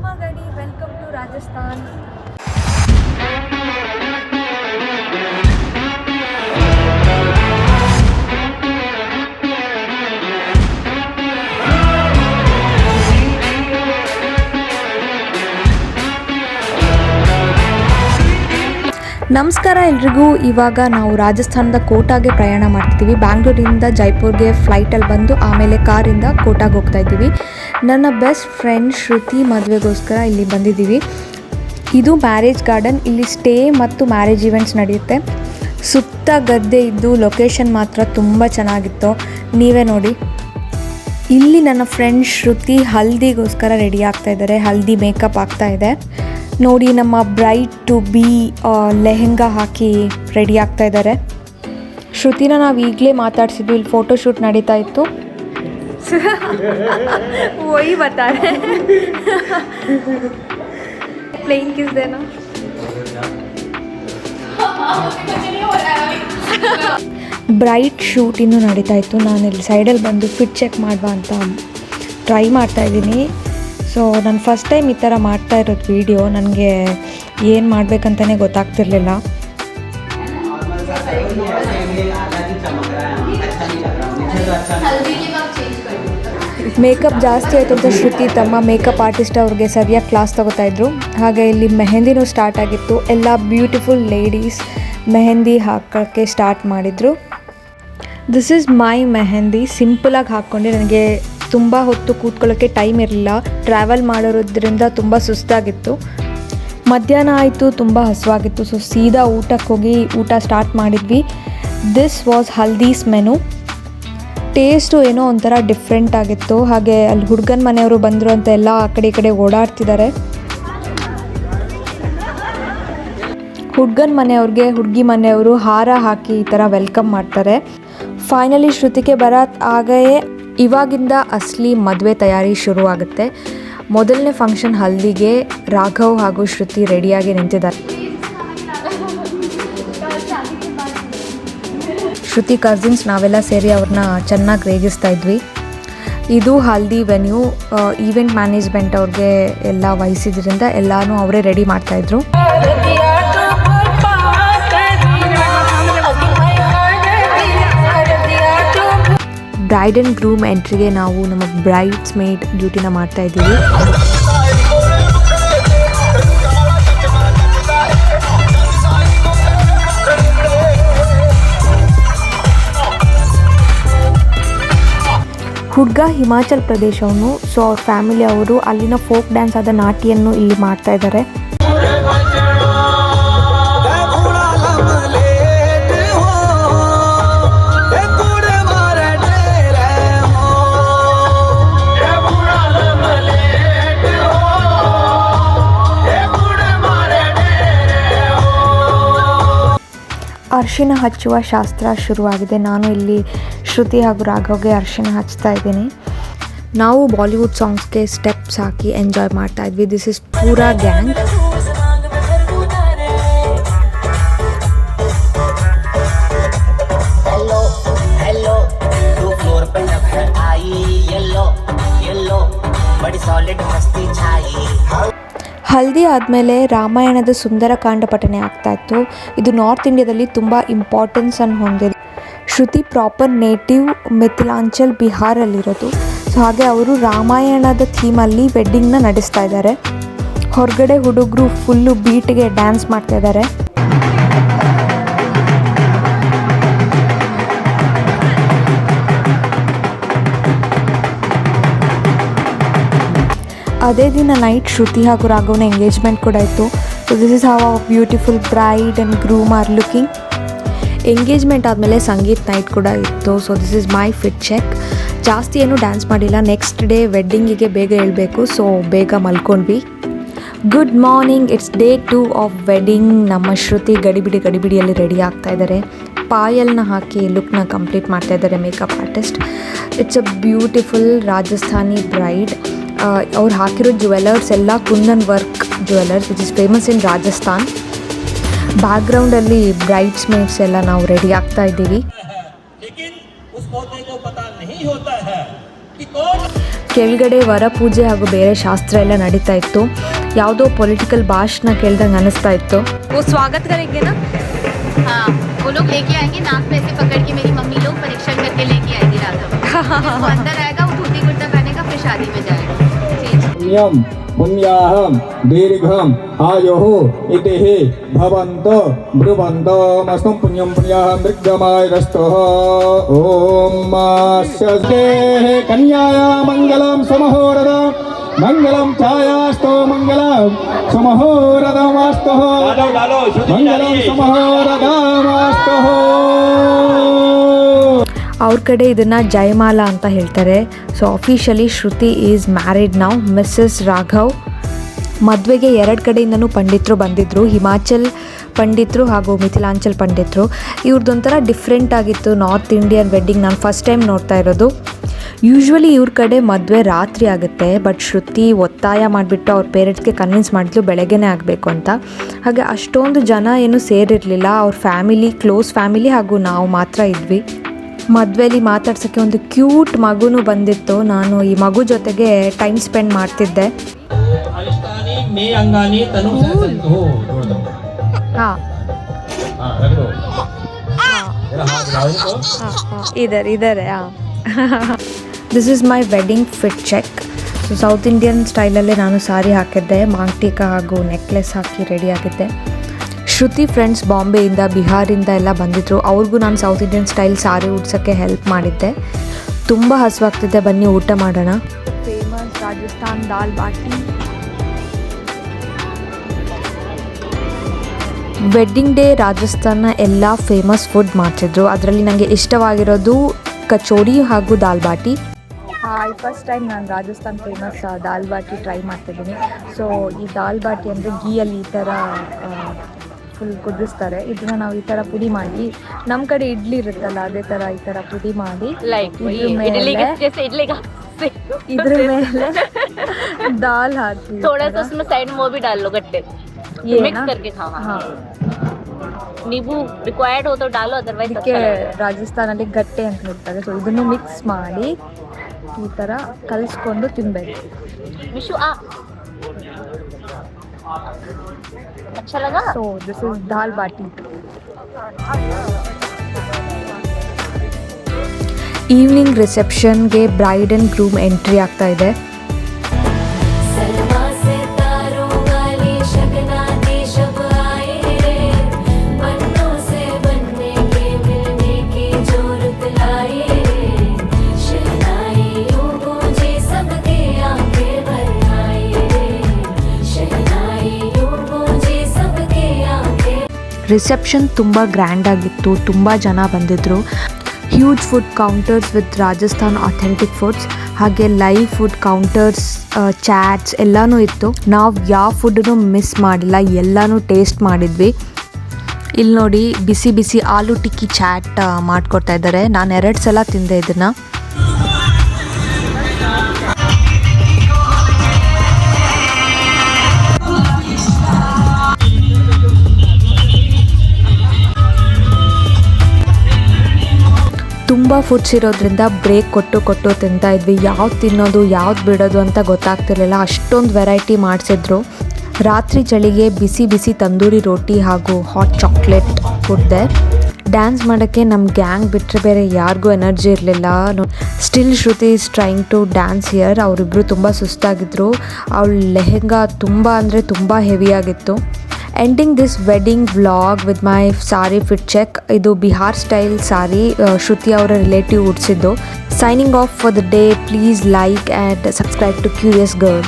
Mama Gadi, welcome to Rajasthan. ನಮಸ್ಕಾರ ಎಲ್ರಿಗೂ. ಇವಾಗ ನಾವು ರಾಜಸ್ಥಾನದ ಕೋಟಾಗೆ ಪ್ರಯಾಣ ಮಾಡ್ತಿದ್ದೀವಿ. ಬ್ಯಾಂಗ್ಳೂರಿಂದ ಜೈಪುರ್ಗೆ ಫ್ಲೈಟಲ್ಲಿ ಬಂದು ಆಮೇಲೆ ಕಾರಿಂದ ಕೋಟಾಗೆ ಹೋಗ್ತಾ ಇದ್ದೀವಿ. ನನ್ನ ಬೆಸ್ಟ್ ಫ್ರೆಂಡ್ ಶ್ರುತಿ ಮದುವೆಗೋಸ್ಕರ ಇಲ್ಲಿ ಬಂದಿದ್ದೀವಿ. ಇದು ಮ್ಯಾರೇಜ್ ಗಾರ್ಡನ್. ಇಲ್ಲಿ ಸ್ಟೇ ಮತ್ತು ಮ್ಯಾರೇಜ್ ಇವೆಂಟ್ಸ್ ನಡೆಯುತ್ತೆ. ಸುತ್ತ ಗದ್ದೆ ಇದ್ದು ಲೊಕೇಶನ್ ಮಾತ್ರ ತುಂಬ ಚೆನ್ನಾಗಿತ್ತು. ನೀವೇ ನೋಡಿ. ಇಲ್ಲಿ ನನ್ನ ಫ್ರೆಂಡ್ ಶ್ರುತಿ ಹಲ್ದಿಗೋಸ್ಕರ ರೆಡಿ ಆಗ್ತಾ ಇದ್ದಾರೆ. ಹಲ್ದಿ ಮೇಕಪ್ ಆಗ್ತಾ ಇದೆ. ನೋಡಿ, ನಮ್ಮ ಬ್ರೈಡ್ ಟು ಬಿ ಲೆಹೆಂಗಾ ಹಾಕಿ ರೆಡಿ ಆಗ್ತಾ ಇದ್ದಾರೆ. ಶ್ರುತಿನ ನಾವು ಈಗಲೇ ಮಾತಾಡ್ಸಿದ್ವಿ. ಇಲ್ಲಿ ಫೋಟೋಶೂಟ್ ನಡೀತಾ ಇತ್ತು. ವही बता रहे प्लेन किस देना ಬ್ರೈಟ್ ಶೂಟ್ ಇನ್ನೂ ನಡೀತಾ ಇತ್ತು. ನಾನು ಇಲ್ಲಿ ಸೈಡಲ್ಲಿ ಬಂದು ಫಿಟ್ ಚೆಕ್ ಮಾಡುವ ಅಂತ ಟ್ರೈ ಮಾಡ್ತಾಯಿದ್ದೀನಿ. ಸೊ ನಾನು ಫಸ್ಟ್ ಟೈಮ್ ಈ ಥರ ಮಾಡ್ತಾ ಇರೋದು ವೀಡಿಯೋ. ನನಗೆ ಏನು ಮಾಡಬೇಕಂತಲೇ ಗೊತ್ತಾಗ್ತಿರ್ಲಿಲ್ಲ. ಮೇಕಪ್ ಜಾಸ್ತಿ ಆಯಿತು ಅಂತ ಶ್ರುತಿ ತಮ್ಮ ಮೇಕಪ್ ಆರ್ಟಿಸ್ಟ್ ಅವ್ರಿಗೆ ಸರಿಯಾಗಿ ಕ್ಲಾಸ್ ತೊಗೋತಾಯಿದ್ರು. ಹಾಗೆ ಇಲ್ಲಿ ಮೆಹಂದಿನೂ ಸ್ಟಾರ್ಟ್ ಆಗಿತ್ತು. ಎಲ್ಲ ಬ್ಯೂಟಿಫುಲ್ ಲೇಡೀಸ್ ಮೆಹಂದಿ ಹಾಕೋಕ್ಕೆ ಸ್ಟಾರ್ಟ್ ಮಾಡಿದರು. This is my mehndi. ಸಿಂಪಲಾಗಿ ಹಾಕ್ಕೊಂಡೆ. ನನಗೆ ತುಂಬ ಹೊತ್ತು ಕೂತ್ಕೊಳ್ಳೋಕ್ಕೆ ಟೈಮ್ ಇರಲಿಲ್ಲ. ಟ್ರಾವೆಲ್ ಮಾಡೋದ್ರಿಂದ ತುಂಬ ಸುಸ್ತಾಗಿತ್ತು. ಮಧ್ಯಾಹ್ನ ಆಯಿತು, ತುಂಬ ಹಸುವಾಗಿತ್ತು. ಸೊ ಸೀದಾ ಊಟಕ್ಕೆ ಹೋಗಿ ಊಟ ಸ್ಟಾರ್ಟ್ ಮಾಡಿದ್ವಿ. ದಿಸ್ ವಾಸ್ ಹಲ್ದೀಸ್ ಮೆನು. ಟೇಸ್ಟು ಏನೋ ಒಂಥರ ಡಿಫ್ರೆಂಟ್ ಆಗಿತ್ತು. ಹಾಗೆ ಅಲ್ಲಿ ಹುಡುಗನ ಮನೆಯವರು ಬಂದರು ಅಂತ ಎಲ್ಲ ಆ ಕಡೆ ಈ ಕಡೆ ಓಡಾಡ್ತಿದ್ದಾರೆ. ಹುಡುಗನ ಮನೆಯವ್ರಿಗೆ ಹುಡುಗಿ ಮನೆಯವರು ಹಾರ ಹಾಕಿ ಈ ಥರ ವೆಲ್ಕಮ್ ಮಾಡ್ತಾರೆ. ಫೈನಲಿ ಶ್ರುತಿಗೆ ಬರತ್ ಆಗೇ ಇವಾಗಿಂದ ಅಸಲಿ ಮದುವೆ ತಯಾರಿ ಶುರುವಾಗುತ್ತೆ. ಮೊದಲನೇ ಫಂಕ್ಷನ್ ಹಲ್ದಿಗೆ ರಾಘವ್ ಹಾಗೂ ಶ್ರುತಿ ರೆಡಿಯಾಗಿ ನಿಂತಿದ್ದಾರೆ. ಶ್ರುತಿ ಕಸಿನ್ಸ್ ನಾವೆಲ್ಲ ಸೇರಿ ಅವ್ರನ್ನ ಚೆನ್ನಾಗಿ ರೇಗಿಸ್ತಾ ಇದ್ವಿ. ಇದು ಹಲ್ದಿ ವೆನ್ಯೂ. ಈವೆಂಟ್ ಮ್ಯಾನೇಜ್ಮೆಂಟ್ ಅವ್ರಿಗೆ ಎಲ್ಲ ವಹಿಸಿದ್ರಿಂದ ಎಲ್ಲನೂ ಅವರೇ ರೆಡಿ ಮಾಡ್ತಾಯಿದ್ರು. ಬ್ರೈಡ್ ಆ್ಯಂಡ್ ಗ್ರೂಮ್ ಎಂಟ್ರಿಗೆ ನಾವು ನಮ್ಮ ಬ್ರೈಡ್ಸ್ ಮೇಡ್ ಡ್ಯೂಟಿನ ಮಾಡ್ತಾ ಇದ್ದೀವಿ. ಹುಡುಗ ಹಿಮಾಚಲ್ ಪ್ರದೇಶವನು. ಸೊ ಅವ್ರ ಫ್ಯಾಮಿಲಿ ಅವರು ಅಲ್ಲಿನ ಫೋಕ್ ಡ್ಯಾನ್ಸ್ ಆದ ನಾಟಿಯನ್ನು ಇಲ್ಲಿ ಮಾಡ್ತಾ ಇದ್ದಾರೆ. ಅರಿಶಿನ ಹಚ್ಚುವ ಶಾಸ್ತ್ರ ಶುರುವಾಗಿದೆ. ನಾನು ಇಲ್ಲಿ ಶ್ರುತಿ ಹಾಗೂ ರಾಘವ್ಗೆ ಅರಿಶಿನ ಹಚ್ತಾ ಇದ್ದೀನಿ. ನಾವು ಬಾಲಿವುಡ್ ಸಾಂಗ್ಸ್ಗೆ ಸ್ಟೆಪ್ಸ್ ಹಾಕಿ ಎಂಜಾಯ್ ಮಾಡ್ತಾ ಇದ್ವಿ. ದಿಸ್ ಇಸ್ ಪೂರಾ ಗ್ಯಾಂಗ್. ಹಲ್ದಿ ಆದಮೇಲೆ ರಾಮಾಯಣದ ಸುಂದರಕಾಂಡ ಪಠನೆ ಆಗ್ತಾ ಇತ್ತು. ಇದು ನಾರ್ತ್ ಇಂಡಿಯಾದಲ್ಲಿ ತುಂಬ ಇಂಪಾರ್ಟೆನ್ಸನ್ನು ಹೊಂದಿದೆ. ಶ್ರುತಿ ಪ್ರಾಪರ್ ನೇಟಿವ್ ಮಿಥಿಲಾಂಚಲ್ ಬಿಹಾರಲ್ಲಿರೋದು. ಸೊ ಹಾಗೆ ಅವರು ರಾಮಾಯಣದ ಥೀಮಲ್ಲಿ ವೆಡ್ಡಿಂಗ್ನ ನಡೆಸ್ತಾ ಇದ್ದಾರೆ. ಹೊರಗಡೆ ಹುಡುಗರು ಫುಲ್ಲು ಬೀಟ್ಗೆ ಡ್ಯಾನ್ಸ್ ಮಾಡ್ತಾ ಇದ್ದಾರೆ. ಅದೇ ದಿನ ನೈಟ್ ಶ್ರುತಿ ಹಾಗೂ ರಾಘವ್ನ ಎಂಗೇಜ್ಮೆಂಟ್ ಕೂಡ ಇತ್ತು. So this is how a beautiful bride and groom are looking. Engagement ಆದಮೇಲೆ ಸಂಗೀತ್ ನೈಟ್ ಕೂಡ ಇತ್ತು. So this is my fit check. ಜಾಸ್ತಿ ಏನೂ ಡ್ಯಾನ್ಸ್ ಮಾಡಿಲ್ಲ. ನೆಕ್ಸ್ಟ್ ಡೇ ವೆಡ್ಡಿಂಗಿಗೆ ಬೇಗ ಹೇಳಬೇಕು. ಸೊ ಬೇಗ ಮಲ್ಕೊಂಡ್ವಿ. Good morning. It's day 2 of wedding. ನಮ್ಮ ಶ್ರುತಿ ಗಡಿಬಿಡಿಯಲ್ಲಿ ರೆಡಿ ಆಗ್ತಾ ಇದ್ದಾರೆ. ಪಾಯಲ್ನ ಹಾಕಿ ಲುಕ್ನ ಕಂಪ್ಲೀಟ್ ಮಾಡ್ತಾ ಇದ್ದಾರೆ makeup artist. It's a beautiful Rajasthani bride. ಅವ್ರು ಹಾಕಿರೋ ಜ್ಯುವೆಲರ್ಸ್ ಎಲ್ಲ Kundan work jewellers which is famous in Rajasthan. ಬ್ಯಾಕ್ಗ್ರೌಂಡಲ್ಲಿ ಬ್ರೈಡ್ಸ್ ಮೇಡ್ಸ್ ಎಲ್ಲ ನಾವು ರೆಡಿ ಆಗ್ತಾ ಇದ್ದೀವಿ. ಕೆಳಗಡೆ ವರ ಪೂಜೆ ಹಾಗೂ ಬೇರೆ ಶಾಸ್ತ್ರ ಎಲ್ಲ ನಡೀತಾ ಇತ್ತು. ಯಾವುದೋ ಪೊಲಿಟಿಕಲ್ ಭಾಷಣ ಕೇಳ್ದಂಗೆ ಅನಿಸ್ತಾ ಇತ್ತು. ಸ್ವಾಗತ ಕರೆಂगे ना? हाँ, वो लोग लेके आएंगे, नाक में ऐसे पकड़ के मेरी मम्मी लोग परीक्षण करके लेके आएगी रात को. वो अंदर आएगा, वो धोती कुर्ता पहनेगा, फिर शादी में जाएगा. पुण्यम पुण्याहम दीर्घम आयुः इति हि भवन्तो ब्रुवन्तो मस्तुं पुण्यं पुण्याहं दीर्घमायुरस्तुः. ओम स्यस्तेः कन्याया मङ्गलं सुमुहूर्तं मङ्गलं छायास्तो मङ्गलं सुमुहूर्तमस्तुः मङ्गलं सुमुहूर्तमस्तुः. ಅವ್ರ ಕಡೆ ಇದನ್ನು ಜಯಮಾಲಾ ಅಂತ ಹೇಳ್ತಾರೆ. So officially Shruti is married now. Mrs Raghav. ಮದುವೆಗೆ 2 ಕಡೆಯಿಂದನೂ ಪಂಡಿತರು ಬಂದಿದ್ದರು. ಹಿಮಾಚಲ್ ಪಂಡಿತರು ಹಾಗೂ ಮಿಥಿಲಾಂಚಲ್ ಪಂಡಿತರು. ಇವ್ರದ್ದೊಂಥರ ಡಿಫ್ರೆಂಟ್ ಆಗಿತ್ತು. ನಾರ್ತ್ ಇಂಡಿಯನ್ ವೆಡ್ಡಿಂಗ್ ನಾನು ಫಸ್ಟ್ ಟೈಮ್ ನೋಡ್ತಾ ಇರೋದು. ಯೂಶ್ವಲಿ ಇವ್ರ ಕಡೆ ಮದುವೆ ರಾತ್ರಿ ಆಗುತ್ತೆ, ಬಟ್ ಶ್ರುತಿ ಒತ್ತಾಯ ಮಾಡಿಬಿಟ್ಟು ಅವ್ರ ಪೇರೆಂಟ್ಸ್ಗೆ ಕನ್ವಿನ್ಸ್ ಮಾಡಿದ್ಲು ಬೆಳಗ್ಗೆನೇ ಆಗಬೇಕು ಅಂತ. ಹಾಗೆ ಅಷ್ಟೊಂದು ಜನ ಏನೂ ಸೇರಿರಲಿಲ್ಲ. ಅವ್ರ ಫ್ಯಾಮಿಲಿ, ಕ್ಲೋಸ್ ಫ್ಯಾಮಿಲಿ ಹಾಗೂ ನಾವು ಮಾತ್ರ ಇದ್ವಿ. ಮದುವೆಯಲ್ಲಿ ಮಾತಾಡ್ಸೋಕ್ಕೆ ಒಂದು ಕ್ಯೂಟ್ ಮಗುನೂ ಬಂದಿತ್ತು. ನಾನು ಈ ಮಗು ಜೊತೆಗೆ ಟೈಮ್ ಸ್ಪೆಂಡ್ ಮಾಡ್ತಿದ್ದೆ. ಇದ್ದಾರೆ this is my wedding fit check. So South Indian ಸ್ಟೈಲಲ್ಲೇ ನಾನು ಸಾರಿ ಹಾಕಿದ್ದೆ, ಮಾಂಗ್ಟಿಕಾ ಹಾಗೂ ನೆಕ್ಲೆಸ್ ಹಾಕಿ ರೆಡಿಯಾಗಿದ್ದೆ. ಶ್ರುತಿ ಫ್ರೆಂಡ್ಸ್ ಬಾಂಬೆಯಿಂದ, ಬಿಹಾರಿಂದ ಎಲ್ಲ ಬಂದಿದ್ದರು. ಅವ್ರಿಗೂ ನಾನು ಸೌತ್ ಇಂಡಿಯನ್ ಸ್ಟೈಲ್ ಸಾರಿ ಉಡ್ಸೋಕ್ಕೆ ಹೆಲ್ಪ್ ಮಾಡಿದ್ದೆ. ತುಂಬ ಹಸುವಾಗ್ತಿದ್ದೆ, ಬನ್ನಿ ಊಟ ಮಾಡೋಣ. ಫೇಮಸ್ ರಾಜಸ್ಥಾನ್ ದಾಲ್ ಬಾಟಿ. ವೆಡ್ಡಿಂಗ್ ಡೇ ರಾಜಸ್ಥಾನ ಎಲ್ಲ ಫೇಮಸ್ ಫುಡ್ ಮಾಡ್ತಿದ್ರು. ಅದರಲ್ಲಿ ನನಗೆ ಇಷ್ಟವಾಗಿರೋದು ಕಚೋರಿ ಹಾಗೂ ದಾಲ್ ಬಾಟಿ. ಫಸ್ಟ್ ಟೈಮ್ ನಾನು ರಾಜಸ್ಥಾನ್ ಫೇಮಸ್ ದಾಲ್ ಬಾಟಿ ಟ್ರೈ ಮಾಡ್ತಿದ್ದೀನಿ. ಸೊ ಈ ದಾಲ್ ಬಾಟಿ ಅಂದರೆ ಗೀಯಲ್ಲಿ ಈ ಥರ ಫುಲ್ ಕುದಿಸ್ತಾರೆ. ಇದನ್ನ ನಾವು ಈ ಥರ ಪುಡಿ ಮಾಡಿ, ನಮ್ಮ ಕಡೆ ಇಡ್ಲಿ ಇರುತ್ತಲ್ಲ ಅದೇ ಥರ ಈ ಥರ ಪುಡಿ ಮಾಡಿ ಇದ್ರ ಮೇಲೆ ದಾಲ್ ಹಾಕಿ थोड़ा सा उसमें साइड में वो भी डाल लो गट्टे, मिक्स करके खाओ. हाँ, नींबू रिक्वायर्ड हो तो डालो, अदरवाइज ಅದಕ್ಕೆ ರಾಜಸ್ಥಾನಲ್ಲಿ ಗಟ್ಟೆ ಅಂತ ಹೇಳ್ತಾರೆ. ಸೊ ಇದನ್ನು ಮಿಕ್ಸ್ ಮಾಡಿ ಈ ಥರ ಕಲಿಸ್ಕೊಂಡು ತಿನ್ಬೇಕು. विशु आ अच्छा लगा. So this is dal baati. Evening ರಿಸೆಪ್ಷನ್ಗೆ ಬ್ರೈಡ್ ಆ್ಯಂಡ್ ಗ್ರೂಮ್ ಎಂಟ್ರಿ ಆಗ್ತಾ ಇದೆ. ರಿಸೆಪ್ಷನ್ ತುಂಬ ಗ್ರ್ಯಾಂಡಾಗಿತ್ತು. ತುಂಬ ಜನ ಬಂದಿದ್ದರು. Huge food counters with Rajasthan authentic foods, ಹಾಗೆ ಲೈವ್ ಫುಡ್ ಕೌಂಟರ್ಸ್, ಚಾಟ್ಸ್ ಎಲ್ಲನೂ ಇತ್ತು. ನಾವು ಯಾವ ಫುಡ್ಡನ್ನು ಮಿಸ್ ಮಾಡಿಲ್ಲ, ಎಲ್ಲನೂ ಟೇಸ್ಟ್ ಮಾಡಿದ್ವಿ. ಇಲ್ಲಿ ನೋಡಿ ಬಿಸಿ ಬಿಸಿ ಆಲೂ ಟಿಕ್ಕಿ ಚಾಟ್ ಮಾಡಿಕೊಡ್ತಾ ಇದ್ದಾರೆ. ನಾನು 2 ಸಲ ತಿಂದೆ ಇದನ್ನು. ತುಂಬ ಫುಡ್ಸ್ ಇರೋದ್ರಿಂದ ಬ್ರೇಕ್ ಕೊಟ್ಟು ತಿಂತಾ ಇದ್ವಿ. ಯಾವ್ದು ತಿನ್ನೋದು ಯಾವ್ದು ಬಿಡೋದು ಅಂತ ಗೊತ್ತಾಗ್ತಿರ್ಲಿಲ್ಲ. ಅಷ್ಟೊಂದು ವೆರೈಟಿ ಮಾಡಿಸಿದ್ರು. ರಾತ್ರಿ ಚಳಿಗೆ ಬಿಸಿ ಬಿಸಿ ತಂದೂರಿ ರೋಟಿ ಹಾಗೂ ಹಾಟ್ ಚಾಕ್ಲೇಟ್ ಕೊಡ್ದೆ. ಡ್ಯಾನ್ಸ್ ಮಾಡೋಕ್ಕೆ ನಮ್ಮ ಗ್ಯಾಂಗ್ ಬಿಟ್ಟರೆ ಬೇರೆ ಯಾರಿಗೂ ಎನರ್ಜಿ ಇರಲಿಲ್ಲ. Still Shruti is trying to dance here. ಅವರಿಬ್ಬರು ತುಂಬ ಸುಸ್ತಾಗಿದ್ದರು. ಅವಳ ಲೆಹೆಂಗಾ ತುಂಬ ಅಂದರೆ ತುಂಬ ಹೆವಿಯಾಗಿತ್ತು. Ending this wedding vlog with my sari fit check. ಇದು ಬಿಹಾರ್ ಸ್ಟೈಲ್ ಸಾರಿ, ಶ್ರುತಿ ಅವರ ರಿಲೇಟಿವ್ ಉಡ್ಸಿದ್ದು. Signing off for the day. Please like and subscribe to curious girl.